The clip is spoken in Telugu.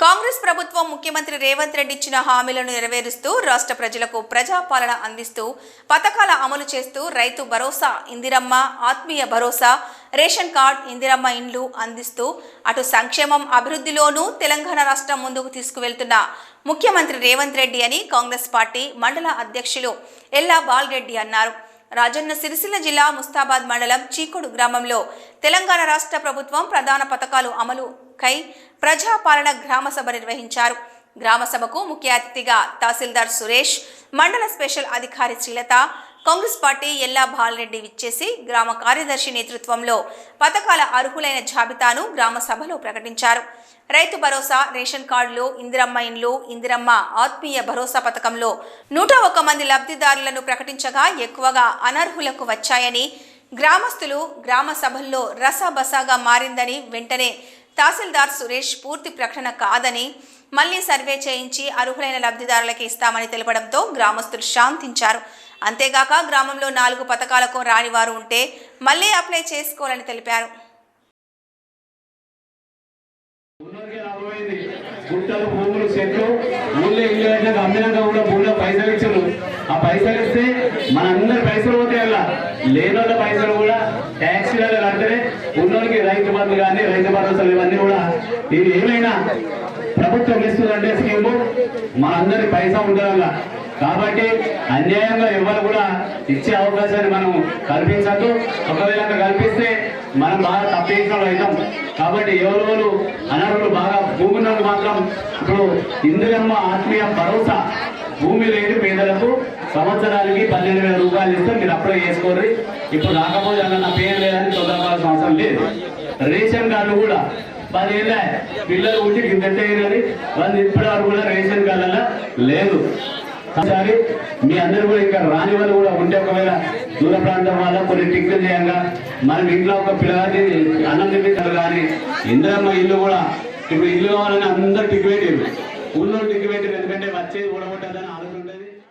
కాంగ్రెస్ ప్రభుత్వం ముఖ్యమంత్రి రేవంత్ రెడ్డి ఇచ్చిన హామీలను నెరవేరుస్తూ రాష్ట్ర ప్రజలకు ప్రజాపాలన అందిస్తూ పథకాల అమలు చేస్తూ రైతు భరోసా, ఇందిరమ్మ ఆత్మీయ భరోసా, రేషన్ కార్డ్, ఇందిరమ్మ ఇండ్లు అందిస్తూ అటు సంక్షేమం అభివృద్ధిలోనూ తెలంగాణ రాష్ట్రం ముందుకు తీసుకువెళ్తున్న ముఖ్యమంత్రి రేవంత్ రెడ్డి అని కాంగ్రెస్ పార్టీ మండల అధ్యక్షులు ఎల్లా బాలరెడ్డి అన్నారు. రాజన్న సిరిసిల్ల జిల్లా ముస్తాబాద్ మండలం చీకోడు గ్రామంలో తెలంగాణ రాష్ట్ర ప్రభుత్వం ప్రధాన పథకాలు అమలుకై ప్రజాపాలన గ్రామ సభ నిర్వహించారు. గ్రామ సభకు ముఖ్య అతిథిగా తహసీల్దార్ సురేష్, మండల స్పెషల్ అధికారి శ్రీలత, కాంగ్రెస్ పార్టీ ఎల్లా బాలరెడ్డి విచ్చేసి గ్రామ కార్యదర్శి నేతృత్వంలో పథకాల అర్హులైన జాబితాను గ్రామ సభలో ప్రకటించారు. రైతు భరోసా, రేషన్ కార్డులు, ఇందిరమ్మ ఇండ్లు, ఇందిరమ్మ ఆత్మీయ భరోసా పథకంలో 101 మంది లబ్ధిదారులను ప్రకటించగా ఎక్కువగా అనర్హులకు వచ్చాయని, గ్రామస్తులు గ్రామ సభల్లో రసాబసాగా మారిందని, వెంటనే తహసీల్దార్ సురేష్ పూర్తి ప్రకటన కాదని మళ్లీ సర్వే చేయించి అర్హులైన లబ్ధిదారులకు ఇస్తామని తెలపడంతో గ్రామస్తులు శాంతించారు. అంతేగాక గ్రామంలో 4 పథకాలకు రాని వారు ఉంటే మళ్లీ అప్లై చేసుకోవాలని తెలిపారు. గుట్టలు, భూములు, చెట్లు ఊళ్ళో ఇల్లు కట్టినాక అమ్మినాక కూడా ఊళ్ళో పైసలు ఇచ్చారు. ఆ పైసలు ఇస్తే మన అందరి పైసలు పోతే అలా లేనోళ్ళ పైసలు కూడా ట్యాక్సీలలో కడితేనే ఉన్నోళ్ళకి రైతు బంధు కానీ రైతు భరోసాలు ఇవన్నీ కూడా ఇది ఏమైనా ప్రభుత్వం ఇస్తుందంటే స్కీము మనందరి పైసా ఉండాల. కాబట్టి అన్యాయంగా ఎవరు కూడా ఇచ్చే అవకాశాన్ని మనం కల్పించద్దు. ఒకవేళ కల్పిస్తే మనం బాగా తప్పేసిన అవుతాం. కాబట్టి ఎవరెవరు అనర్హులు బాగా భూమి మాత్రం ఇప్పుడు ఇందిరమ్మ ఆత్మీయ భరోసా భూమి లేని పేదలకు సంవత్సరానికి 12,000 రూపాయలు ఇస్తే మీరు అప్లై చేసుకోర్రి. ఇప్పుడు రాకపోతే నా పేరు లేదని తొందరపడాల్సిన అవసరం లేదు. రేషన్ కార్డు కూడా 10 ఏళ్ళ పిల్లలు ఉంటే గిందంటే వాళ్ళు ఇప్పటి వరకు కూడా రేషన్ కార్డుల లేదు. ఒకసారి మీ అందరూ కూడా ఇంకా రాని వాళ్ళు కూడా ఉంటే ఒకవేళ దూర ప్రాంతం వల్ల కొన్ని టిక్లు చేయంగా మనం ఇంట్లో ఒక పిల్లగాని అన్నం తింటారు. కానీ ఇందిరమ్మ ఇల్లు కూడా ఇప్పుడు ఇల్లు కావాలని అందరూ టిక్ పెట్టారు. ఊళ్ళో టిక్ పెట్టారు. ఎందుకంటే వచ్చేది కూడా ఉంటుందని ఆలోచన